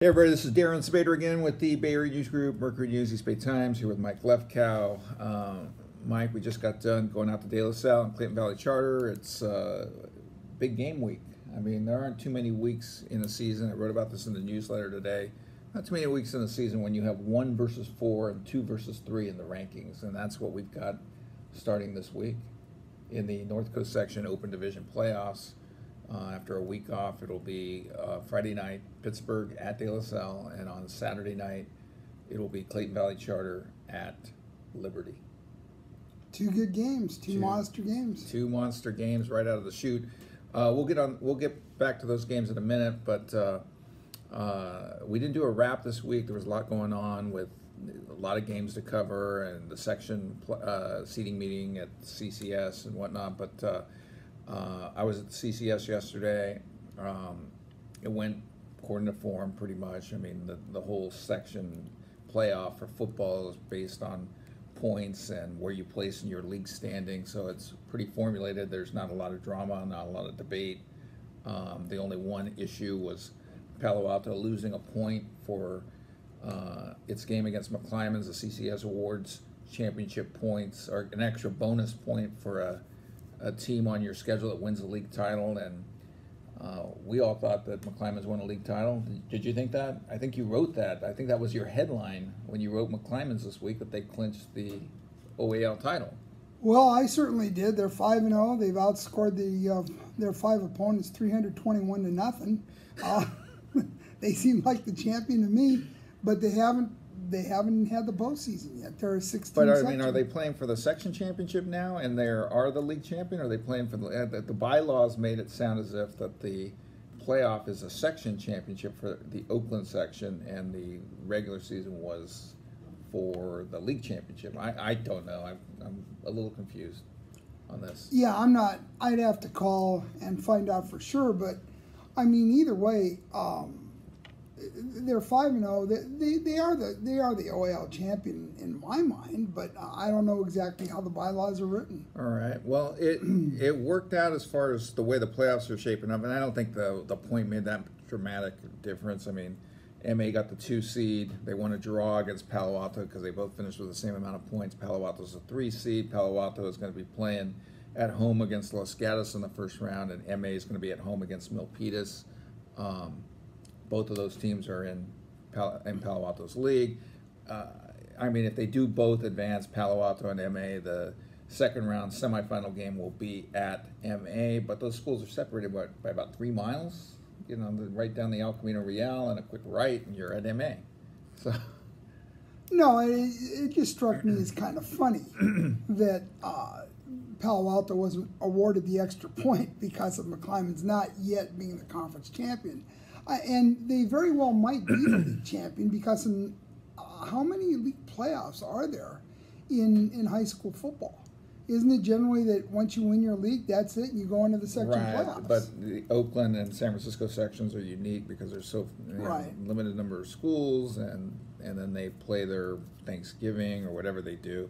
Hey everybody, this is Darren Spader again with the Bay Area News Group, Mercury News, East Bay Times, here with Mike Lefkow. Mike, we just got done going out to De La Salle and Clayton Valley Charter. It's big game week. I mean, there aren't too many weeks in a season. I wrote about this in the newsletter today. Not too many weeks in a season when you have 1 versus 4 and 2 versus 3 in the rankings, and that's what we've got starting this week in the North Coast Section Open Division playoffs. After a week off, it'll be Friday night, Pittsburgh at De La Salle, and on Saturday night, it'll be Clayton Valley Charter at Liberty. Two good games, two monster games. Two monster games right out of the chute. We'll get back to those games in a minute, but we didn't do a wrap this week. There was a lot going on with a lot of games to cover and the section seating meeting at CCS and whatnot, but I was at CCS yesterday. It went according to form pretty much. I mean, the whole section playoff for football is based on points and where you place in your league standing, so it's pretty formulated. There's not a lot of drama, not a lot of debate. The only one issue was Palo Alto losing a point for its game against McClymonds. The CCS awards championship points, or an extra bonus point for a team on your schedule that wins the league title, and we all thought that McClymonds won a league title. Did you think that? I think you wrote that. I think that was your headline when you wrote McClymonds this week, that they clinched the OAL title. Well, I certainly did. They're 5-0. They've outscored their 5 opponents 321-0. They seem like the champion to me, but they haven't had the postseason yet. They're a 16. But I mean, are they playing for the section championship now, and they are the league champion? Or are they playing for the bylaws made it sound as if that the playoff is a section championship for the Oakland section, and the regular season was for the league championship. I don't know. I'm a little confused on this. Yeah, I'm not. I'd have to call and find out for sure. But I mean, either way. They're 5-0. They are the OAL champion in my mind, but I don't know exactly how the bylaws are written. All right. Well, it worked out as far as the way the playoffs are shaping up, and I don't think the point made that dramatic difference. I mean, MA got the 2 seed. They won a draw against Palo Alto because they both finished with the same amount of points. Palo Alto's a 3 seed. Palo Alto is going to be playing at home against Los Gatos in the first round, and MA is going to be at home against Milpitas. Both of those teams are in Palo Alto's league. I mean, if they do both advance, Palo Alto and MA, the second round semifinal game will be at MA, but those schools are separated by about 3 miles. You know, right down the El Camino Real and a quick right, and you're at MA. So, no, it just struck me as kind of funny that Palo Alto wasn't awarded the extra point because of McClymonds not yet being the conference champion. And they very well might be the league champion, because how many league playoffs are there in high school football? Isn't it generally that once you win your league, that's it, and you go into the section playoffs? But the Oakland and San Francisco sections are unique because there's so limited number of schools, and then they play their Thanksgiving or whatever they do.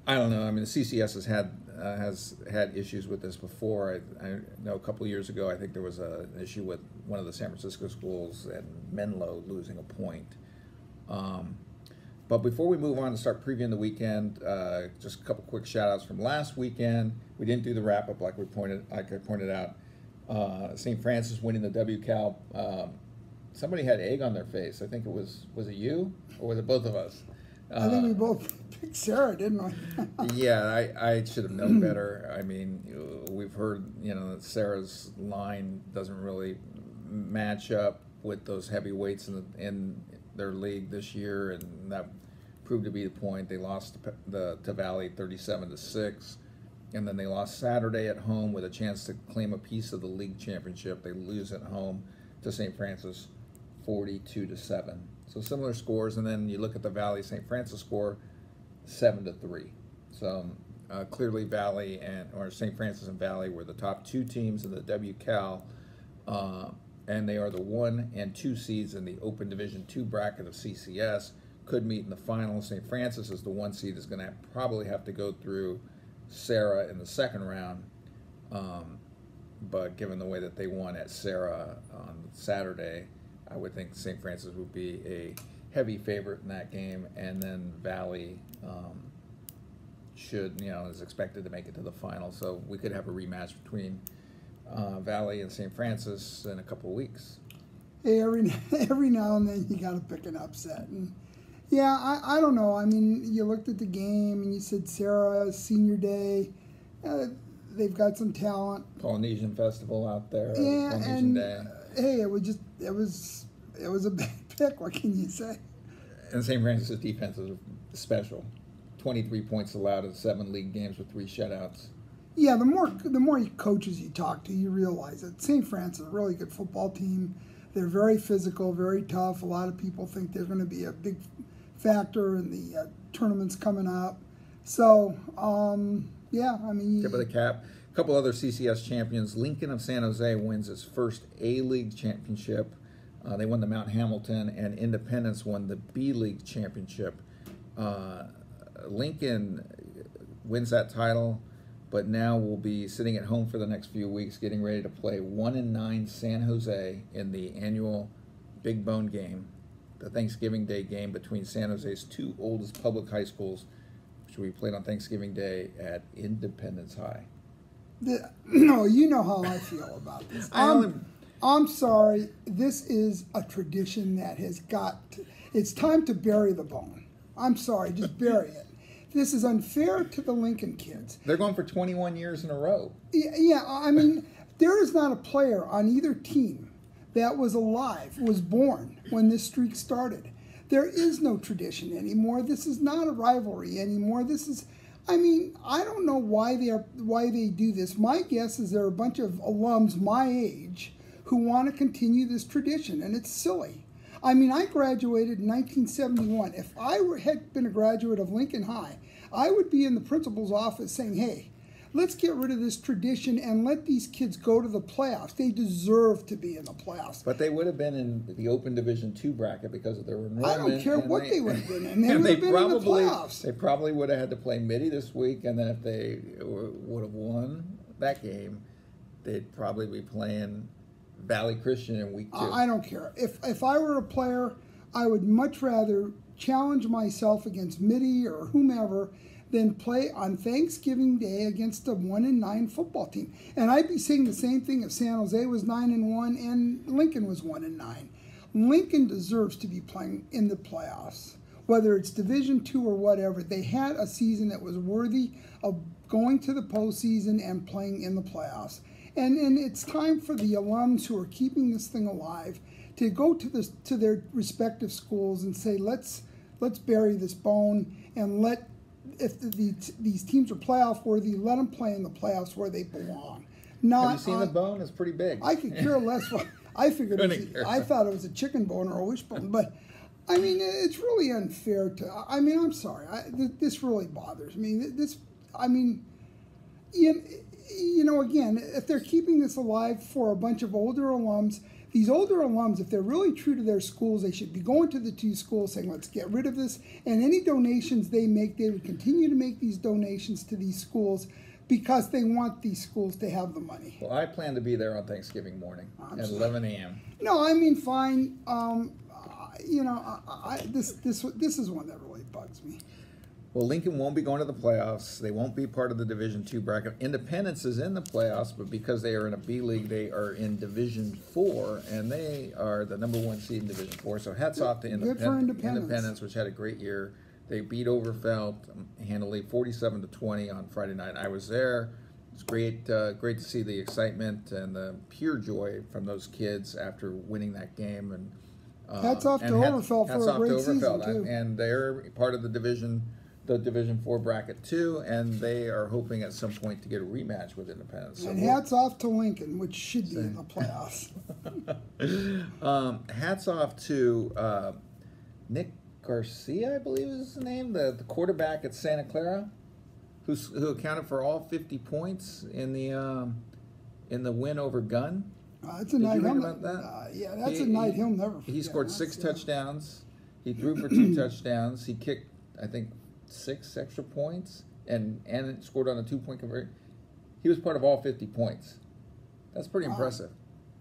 I don't know. I mean, the CCS has had issues with this before. I know a couple of years ago, I think there was an issue with one of the San Francisco schools and Menlo losing a point. But before we move on to start previewing the weekend, just a couple quick shout-outs from last weekend. We didn't do the wrap-up like I pointed out. St. Francis winning the WCAL. Somebody had egg on their face. I think it was it you, or was it both of us? I think we both picked Sarah, didn't we? Yeah, I should have known better. I mean, we've heard, that Sarah's line doesn't really match up with those heavyweights in their league this year, and that proved to be the point. They lost to Valley 37-6, and then they lost Saturday at home with a chance to claim a piece of the league championship. They lose at home to St. Francis 42-7. So similar scores, and then you look at the Valley St. Francis score, 7-3. So clearly Valley or St. Francis and Valley were the top 2 teams in the WCAL, and they are the 1 and 2 seeds in the Open Division 2 bracket of CCS. Could meet in the final. St. Francis is the 1 seed, is going to probably have to go through Sarah in the second round. But given the way that they won at Sarah on Saturday, I would think St. Francis would be a heavy favorite in that game, and then Valley is expected to make it to the final. So we could have a rematch between Valley and St. Francis in a couple of weeks. Hey, every now and then you got to pick an upset. And yeah, I don't know. I mean, you looked at the game and you said Sarah, senior day. They've got some talent. Polynesian Festival out there. Yeah, Polynesian Day. Hey, it was a big pick. What can you say? And St. Francis' defense is special. 23 points allowed in 7 league games with 3 shutouts. Yeah, the more coaches you talk to, you realize that St. Francis is a really good football team. They're very physical, very tough. A lot of people think they're going to be a big factor in the tournaments coming up. So, yeah, I mean... Tip of the cap. A couple other CCS champions. Lincoln of San Jose wins its first A-League championship. They won the Mount Hamilton, and Independence won the B-League championship. Lincoln wins that title, but now will be sitting at home for the next few weeks, getting ready to play 1-9 San Jose in the annual Big Bone game, the Thanksgiving Day game between San Jose's 2 oldest public high schools, which will be played on Thanksgiving Day at Independence High. No, you know how I feel about this. I'm sorry. This is a tradition that has got to, it's time to bury the bone. I'm sorry, just bury it. This is unfair to the Lincoln kids. They're going for 21 years in a row. Yeah, I mean, there is not a player on either team that was alive, was born when this streak started. There is no tradition anymore. This is not a rivalry anymore. This is, I mean, I don't know why they do this. My guess is there are a bunch of alums my age who want to continue this tradition, and it's silly. I mean, I graduated in 1971. If I had been a graduate of Lincoln High, I would be in the principal's office saying, hey, let's get rid of this tradition and let these kids go to the playoffs. They deserve to be in the playoffs. But they would have been in the Open Division II bracket because of their enrollment. I don't care what they would have been in. They would have been in the playoffs. They probably would have had to play Midi this week, and then if they would have won that game, they'd probably be playing Valley Christian in week 2. I don't care. If I were a player, I would much rather challenge myself against Midi or whomever than play on Thanksgiving Day against a 1-9 football team. And I'd be saying the same thing if San Jose was 9-1 and Lincoln was 1-9. Lincoln deserves to be playing in the playoffs, whether it's Division II or whatever. They had a season that was worthy of going to the postseason and playing in the playoffs. And it's time for the alums who are keeping this thing alive to go to their respective schools and say, let's bury this bone and if these teams are playoff worthy, let them play in the playoffs where they belong. Have you seen the bone? It's pretty big. I could care less. I thought it was a chicken bone or a wishbone, but I mean, it's really unfair to. I mean, I'm sorry. This really bothers me. You know, again, if they're keeping this alive for a bunch of older alums, these older alums, if they're really true to their schools, they should be going to the 2 schools saying, let's get rid of this. And any donations they make, they would continue to make these donations to these schools because they want these schools to have the money. Well, I plan to be there on Thanksgiving morning at 11 a.m. No, I mean, fine. This is one that really bugs me. Well, Lincoln won't be going to the playoffs. They won't be part of the Division II bracket. Independence is in the playoffs, but because they are in a B League, they are in Division IV, and they are the #1 seed in Division IV. So hats off to Independence, which had a great year. They beat Overfelt handily 47-20 on Friday night. I was there. It's great to see the excitement and the pure joy from those kids after winning that game. And hats off to Overfelt for a great season too. And they're part of the Division IV bracket too, and they are hoping at some point to get a rematch with Independence. And hats off to Lincoln, which should be in the playoffs. Hats off to Nick Garcia, I believe is his name, the quarterback at Santa Clara, who accounted for all 50 points in the win over Gunn. That's a night he'll never forget. He scored 6 touchdowns. He threw for 2 touchdowns. He kicked, I think, 6 extra points and scored on a 2-point conversion. He was part of all 50 points. That's pretty impressive.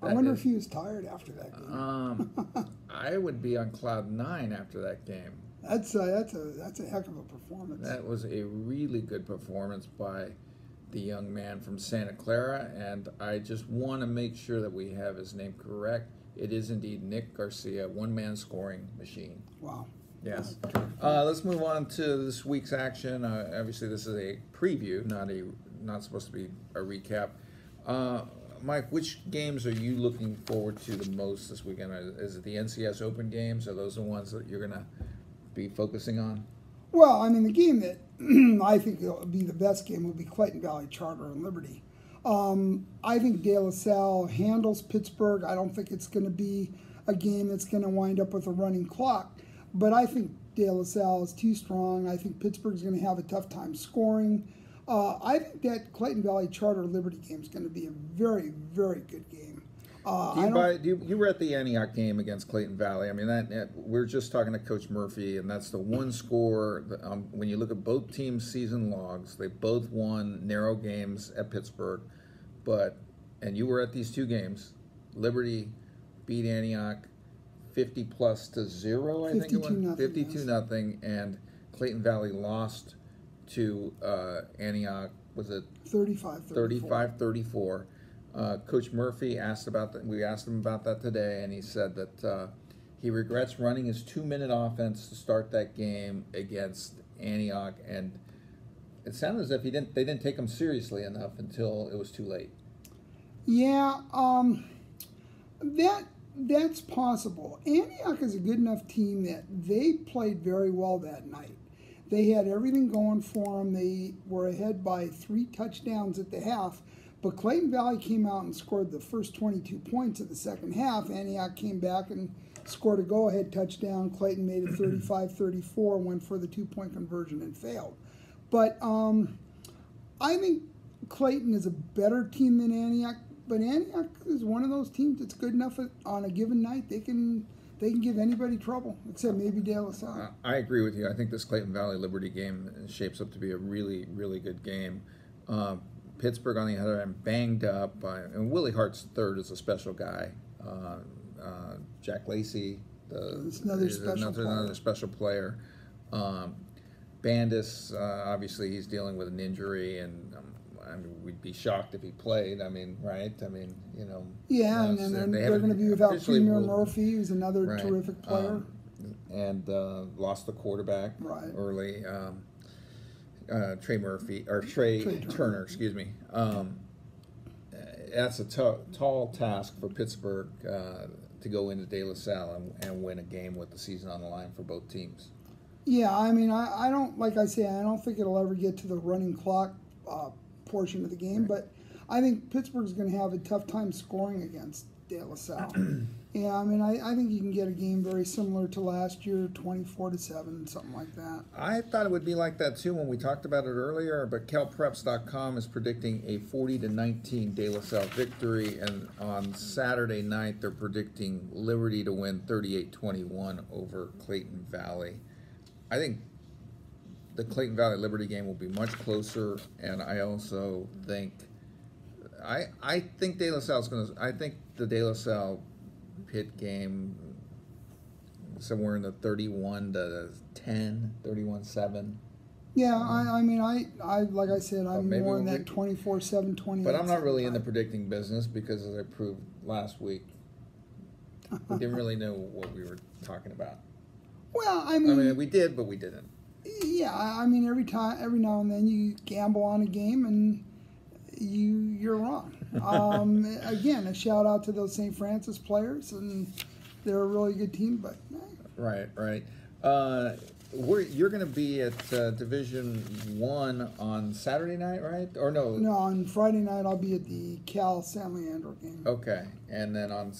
I wonder if he was tired after that game. I would be on cloud 9 after that game. That's a heck of a performance. That was a really good performance by the young man from Santa Clara, and I just want to make sure that we have his name correct. It is indeed Nick Garcia, one-man scoring machine. Wow. Yes. Let's move on to this week's action. Obviously, this is a preview, not supposed to be a recap. Mike, which games are you looking forward to the most this weekend? Is it the NCS Open games? Are those the ones that you're going to be focusing on? Well, I mean, the game that I think will be the best game will be Clayton Valley Charter and Liberty. I think De La Salle handles Pittsburgh. I don't think it's going to be a game that's going to wind up with a running clock. But I think De La Salle is too strong. I think Pittsburgh's going to have a tough time scoring. I think that Clayton Valley Charter Liberty game is going to be a very, very good game. You were at the Antioch game against Clayton Valley. I mean, we're just talking to Coach Murphy, and that's the one score. When you look at both teams' season logs, they both won narrow games at Pittsburgh. And you were at these two games. Liberty beat Antioch 50+0, I think it was. 52-0, and Clayton Valley lost to Antioch. Was it 35-34? Coach Murphy asked about that. We asked him about that today, and he said that he regrets running his 2-minute offense to start that game against Antioch, and it sounded as if they didn't take him seriously enough until it was too late. Yeah, that's possible. Antioch is a good enough team that they played very well that night. They had everything going for them. They were ahead by 3 touchdowns at the half, but Clayton Valley came out and scored the first 22 points of the second half. Antioch came back and scored a go-ahead touchdown. Clayton made it 35-34, went for the 2-point conversion and failed. But I think Clayton is a better team than Antioch, but Antioch is one of those teams that's good enough on a given night. They can give anybody trouble, except maybe De La Salle. I agree with you. I think this Clayton Valley Liberty game shapes up to be a really, really good game. Pittsburgh, on the other hand, banged up. And Willie Hart's third is a special guy. Jack Lacey, another special player. Bandis, obviously, he's dealing with an injury, and I mean, we'd be shocked if he played. I mean, right? I mean, you know. Yeah, and then they're going to be without Premier Murphy, who's another terrific player. And lost the quarterback early. Trey Turner, excuse me. That's a tall task for Pittsburgh to go into De La Salle and win a game with the season on the line for both teams. Yeah, I mean, I don't, like I say, I don't think it'll ever get to the running clock portion of the game, but I think Pittsburgh's going to have a tough time scoring against De La Salle. Yeah, I mean, I think you can get a game very similar to last year, 24-7, something like that. I thought it would be like that too when we talked about it earlier, but CalPreps.com is predicting a 40-19 De La Salle victory, and on Saturday night they're predicting Liberty to win 38-21 over Clayton Valley. I think the Clayton Valley Liberty game will be much closer, and I also think I think De La Salle's going to. I think the De La Salle Pitt game somewhere in the 31-10, 31-7. Yeah, I mean, I like I said, I'm more in that 24-7, 28. But I'm not really in the predicting business because, as I proved last week, we didn't really know what we were talking about. Well, I mean, we did, but we didn't. Yeah, I mean, every now and then you gamble on a game and you're wrong. Again, a shout out to those St. Francis players, and they're a really good team. But right. You're going to be at Division I on Saturday night, right? Or no? No, on Friday night I'll be at the Cal San Leandro game. Okay, and then on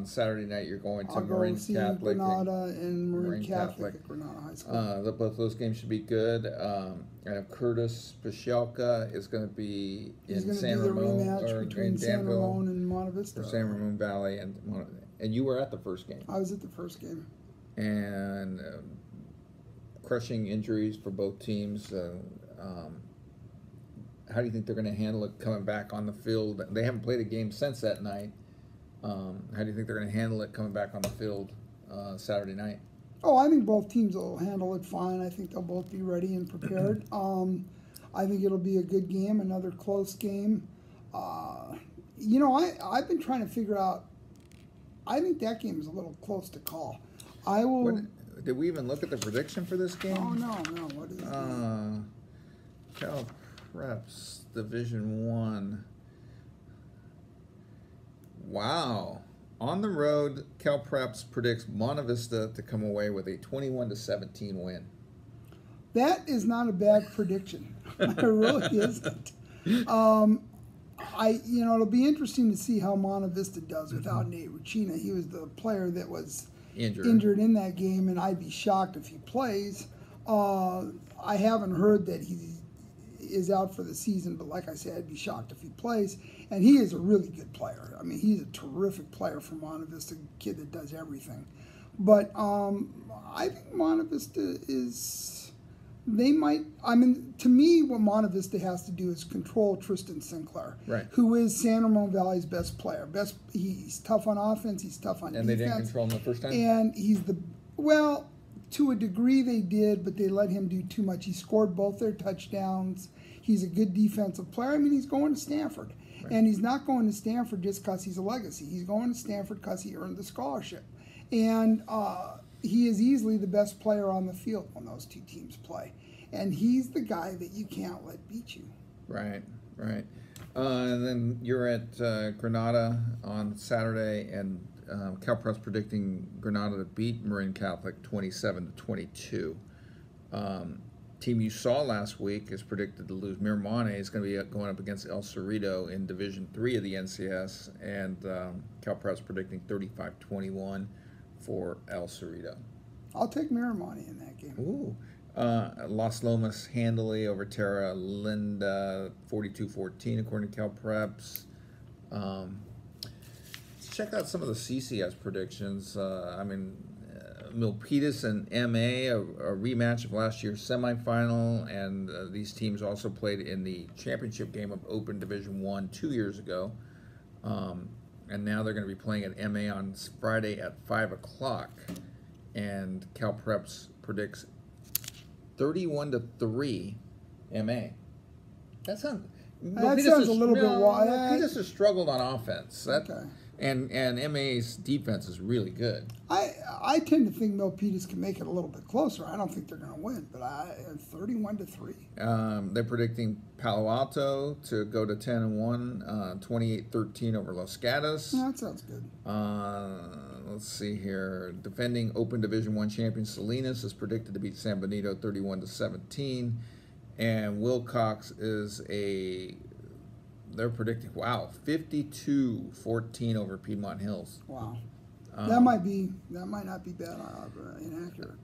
Saturday night you're going to I'll Marin go see Catholic. Granada and Marin Catholic at Granada High School. Both those games should be good. And Curtis Pashelka is going to be in San Ramon, rematch between San Ramon and Monte Vista. For San Ramon Valley, and you were at the first game. I was at the first game. And crushing injuries for both teams. How do you think they're going to handle it coming back on the field? They haven't played a game since that night, How do you think they're going to handle it coming back on the field Saturday night? Oh, I think both teams will handle it fine. I think they'll both be ready and prepared. I think it'll be a good game, another close game. I've been trying to figure out. I think that game is a little close to call. I will. Did we even look at the prediction for this game? Oh no! What is it? Cal Preps Division 1. Wow. On the road, Cal Preps predicts Monte Vista to come away with a 21-17 win. That is not a bad prediction. It really isn't. It'll be interesting to see how Monte Vista does without Nate Ruchina. He was the player that was injured in that game, and I'd be shocked if he plays. I haven't heard that he is out for the season, but like I said, I'd be shocked if he plays. And he is a really good player. I mean, he's a terrific player for Monte Vista, kid that does everything. But I think Monte Vista is, to me, what Monte Vista has to do is control Tristan Sinclair, right, who is San Ramon Valley's best player. He's tough on offense, he's tough on defense. And they didn't control him the first time? And to a degree they did, but they let him do too much. He scored both their touchdowns. He's a good defensive player. I mean, he's going to Stanford. Right. And he's not going to Stanford just because he's a legacy. He's going to Stanford because he earned the scholarship. And he is easily the best player on the field when those two teams play. And he's the guy that you can't let beat you. Right. And then you're at Granada on Saturday, and Cal Preps predicting Granada to beat Marin Catholic 27-22. Team you saw last week is predicted to lose. Miramonte is going to be going up against El Cerrito in Division 3 of the NCS, and Cal Preps predicting 35-21 for El Cerrito. I'll take Miramonte in that game. Ooh. Las Lomas handily over Terra Linda 42-14 according to Cal Preps. Let's check out some of the CCS predictions. Milpitas and MA, a rematch of last year's semifinal, and these teams also played in the championship game of Open Division 1 2 years ago. And now they're going to be playing at MA on Friday at 5 o'clock. And Cal Preps predicts 31-3 MA. That sounds a little bit wild. Milpitas has struggled on offense. Okay. And MA's defense is really good. I tend to think Milpitas can make it a little bit closer. I don't think they're going to win, but 31-3. They're predicting Palo Alto to go to 10-1, 28-13 over Los Gatos. That sounds good. Let's see here. Defending Open Division 1 champion Salinas is predicted to beat San Benito 31-17, and Wilcox they're predicting 52-14 over Piedmont Hills. Wow. That might not be bad, inaccurate.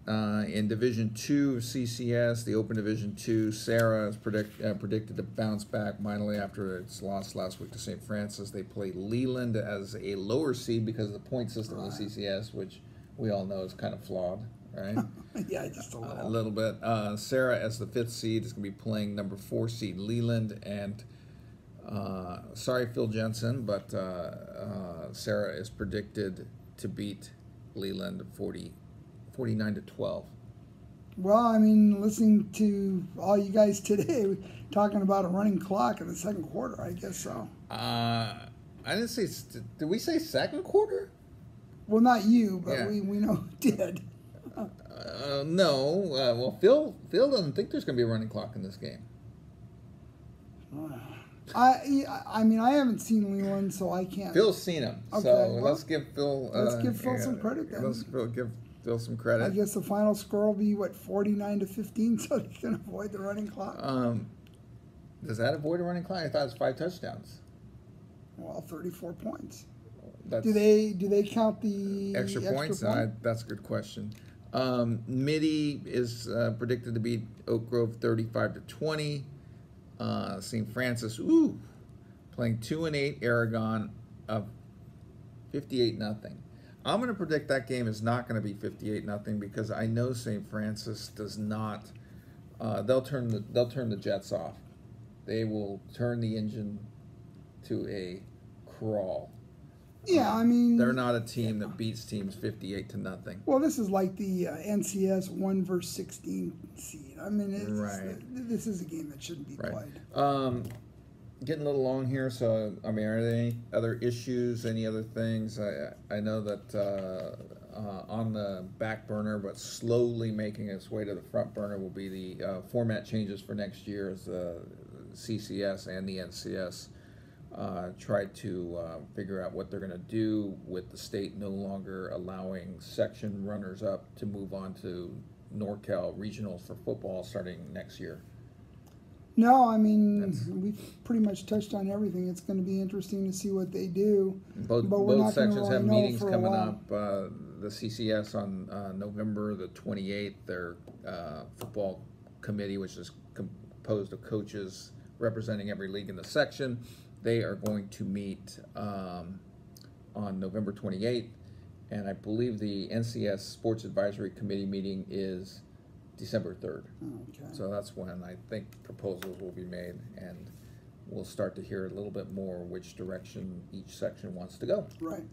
In Division 2 of CCS, the Open Division 2, Sarah is predicted to bounce back mightily after its loss last week to St. Francis. They play Leland as a lower seed because of the point system of the CCS, which we all know is kind of flawed, right? Yeah, just a little. A little bit. Sarah as the 5th seed is going to be playing number 4 seed Leland, and sorry, Phil Jensen, but Sarah is predicted to beat Leland 49-12. Well, I mean, listening to all you guys today talking about a running clock in the second quarter, I guess so. I didn't say. Did we say second quarter? Well, not you, but we know who did. No. Well, Phil doesn't think there's going to be a running clock in this game. I mean, I haven't seen Leland, so I can't. Phil's seen him, okay, so well, let's give Phil. Some credit then. Let's give Phil some credit. I guess the final score will be 49-15, so they can avoid the running clock. Does that avoid a running clock? I thought it was 5 touchdowns. Well, 34 points. That's do they count the extra points? Point? That's a good question. Midi is predicted to beat Oak Grove 35-20. St. Francis, playing 2-8 Aragon of 58-0. I'm going to predict that game is not going to be 58-0 because I know St. Francis does not. They'll turn the jets off. They will turn the engine to a crawl. Yeah, I mean, they're not a team that beats teams 58-0. Well, this is like the NCS 1 versus 16 seed. I mean, this is a game that shouldn't be played. Getting a little long here, so I mean, are there any other issues, any other things? I know that on the back burner, but slowly making its way to the front burner will be the format changes for next year as the CCS and the NCS try to figure out what they're going to do with the state no longer allowing section runners up to move on to NorCal regionals for football starting next year. No, I mean, we've pretty much touched on everything. It's going to be interesting to see what they do. Both sections have meetings coming up. The CCS on November the 28th, their football committee, which is composed of coaches representing every league in the section, they are going to meet on November 28th. And I believe the NCS Sports Advisory Committee meeting is December 3rd. Okay. So that's when I think proposals will be made, and we'll start to hear a little bit more which direction each section wants to go. Right.